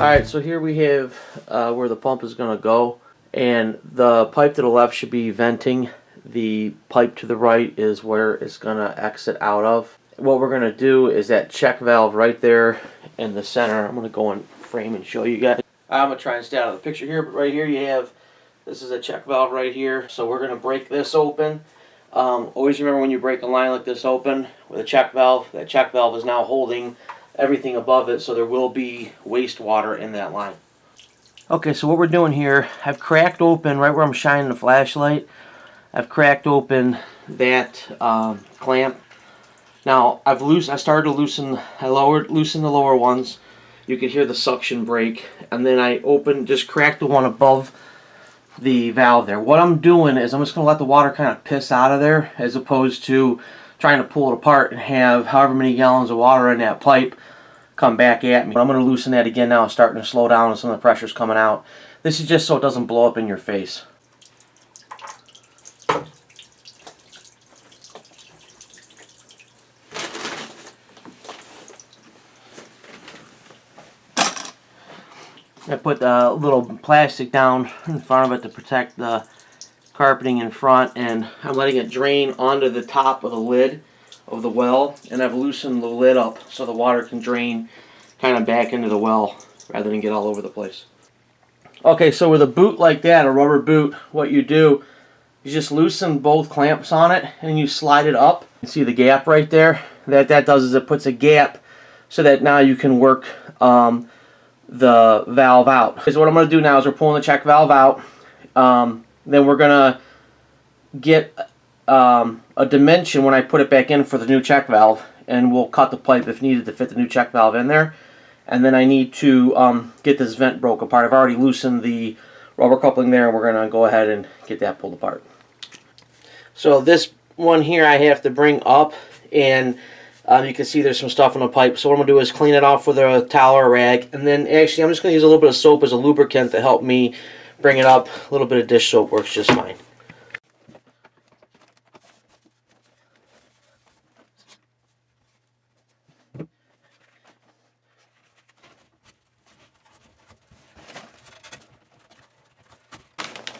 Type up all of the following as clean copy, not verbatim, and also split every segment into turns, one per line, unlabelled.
Alright, so here we have where the pump is going to go, and the pipe to the left should be venting. The pipe to the right is where it's going to exit out of. What we're going to do is that check valve right there in the center. I'm going to go in frame and show you guys. I'm going to try and stay out of the picture here, but right here you have, this is a check valve right here. So we're going to break this open. Always remember when you break a line like this open with a check valve, that check valve is now holding everything above it, so there will be wastewater in that line. Okay, so what we're doing here, I've cracked open right where I'm shining the flashlight. I've cracked open that clamp. Now I started to loosen. Loosened the lower ones. You could hear the suction break, and then I just cracked the one above the valve there. What I'm doing is I'm just going to let the water kind of piss out of there, as opposed to trying to pull it apart and have however many gallons of water in that pipe come back at me. I'm going to loosen that again now. It's starting to slow down and some of the pressure's coming out. This is just so it doesn't blow up in your face. I put a little plastic down in front of it to protect the carpeting in front, and I'm letting it drain onto the top of the lid of the well, and I've loosened the lid up so the water can drain kind of back into the well rather than get all over the place. Okay, so with a boot like that, a rubber boot, what you do is just loosen both clamps on it and you slide it up. You see the gap right there? That does is it puts a gap so that now you can work the valve out. So what I'm going to do now is we're pulling the check valve out. Then we're going to get a dimension when I put it back in for the new check valve, and we'll cut the pipe if needed to fit the new check valve in there. And then I need to get this vent broke apart. I've already loosened the rubber coupling there, and we're going to go ahead and get that pulled apart. So this one here I have to bring up, and you can see there's some stuff on the pipe. So what I'm going to do is clean it off with a towel or a rag, and then actually I'm just going to use a little bit of soap as a lubricant to help me bring it up. A little bit of dish soap works just fine.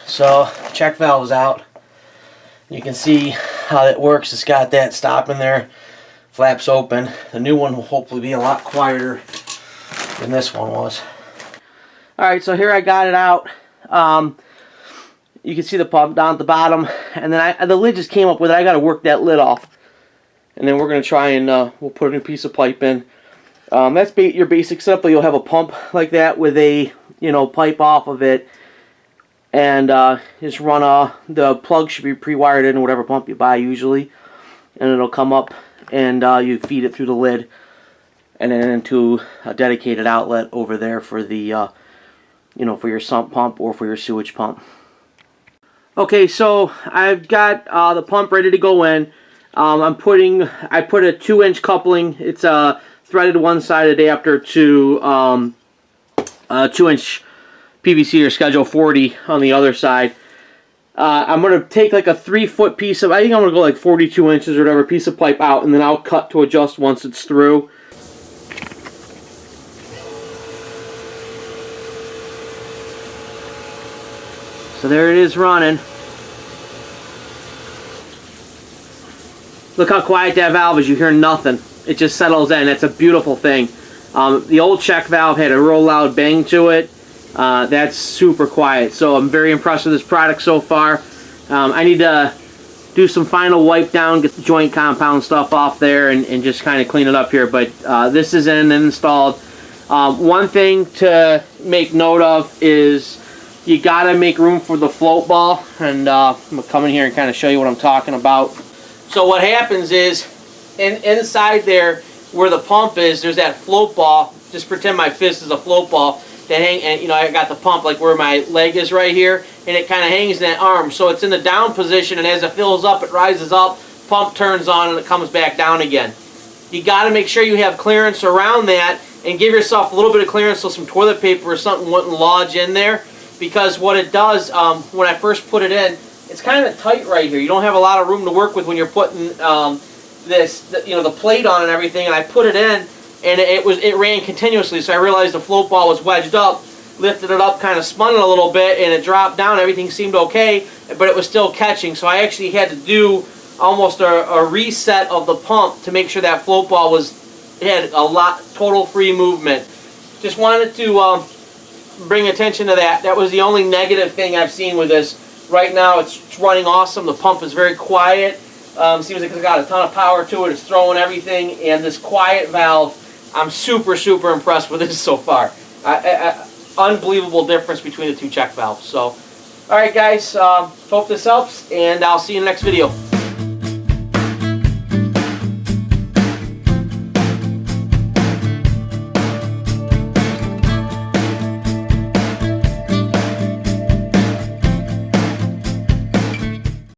So check valve is out. You can see how that works. It's got that stop in there, flaps open. The new one will hopefully be a lot quieter than this one was. Alright, so here I got it out. You can see the pump down at the bottom, and then the lid just came up with it. I got to work that lid off, and then we're going to try and we'll put a new piece of pipe in. That's your basic setup. You'll have a pump like that with a pipe off of it, and just run the plug should be pre-wired in whatever pump you buy usually, and it'll come up and you feed it through the lid and then into a dedicated outlet over there for the for your sump pump or for your sewage pump. Okay, so I've got the pump ready to go in. I put a 2-inch coupling. It's threaded one side adapter to a 2-inch PVC or Schedule 40 on the other side. I'm going to take like a 3-foot piece of, I think I'm going to go like 42 inches or whatever, piece of pipe out, and then I'll cut to adjust once it's through. So there it is running. Look how quiet that valve is. You hear nothing. It just settles in. That's a beautiful thing. The old check valve had a real loud bang to it. That's super quiet. So I'm very impressed with this product so far. I need to do some final wipe down, get the joint compound stuff off there, and just kind of clean it up here. But this is in and installed. One thing to make note of is you gotta make room for the float ball, and I'm gonna come in here and kind of show you what I'm talking about. So what happens is, inside there where the pump is, there's that float ball. Just pretend my fist is a float ball that hang, and I got the pump like where my leg is right here, and it kind of hangs in that arm. So it's in the down position, and as it fills up, it rises up, pump turns on, and it comes back down again. You got to make sure you have clearance around that, and give yourself a little bit of clearance so some toilet paper or something wouldn't lodge in there. Because what it does, when I first put it in, it's kind of tight right here. You don't have a lot of room to work with when you're putting the plate on and everything. And I put it in, and it ran continuously. So I realized the float ball was wedged up, lifted it up, kind of spun it a little bit, and it dropped down. Everything seemed okay, but it was still catching. So I actually had to do almost a reset of the pump to make sure that float ball had a lot total free movement. Just wanted to bring attention to that. That was the only negative thing I've seen with this. Right now it's running awesome. The pump is very quiet. Seems like it's got a ton of power to it. It's throwing everything, and this quiet valve, I'm super impressed with this so far. Unbelievable difference between the two check valves. So, alright guys, hope this helps, and I'll see you in the next video.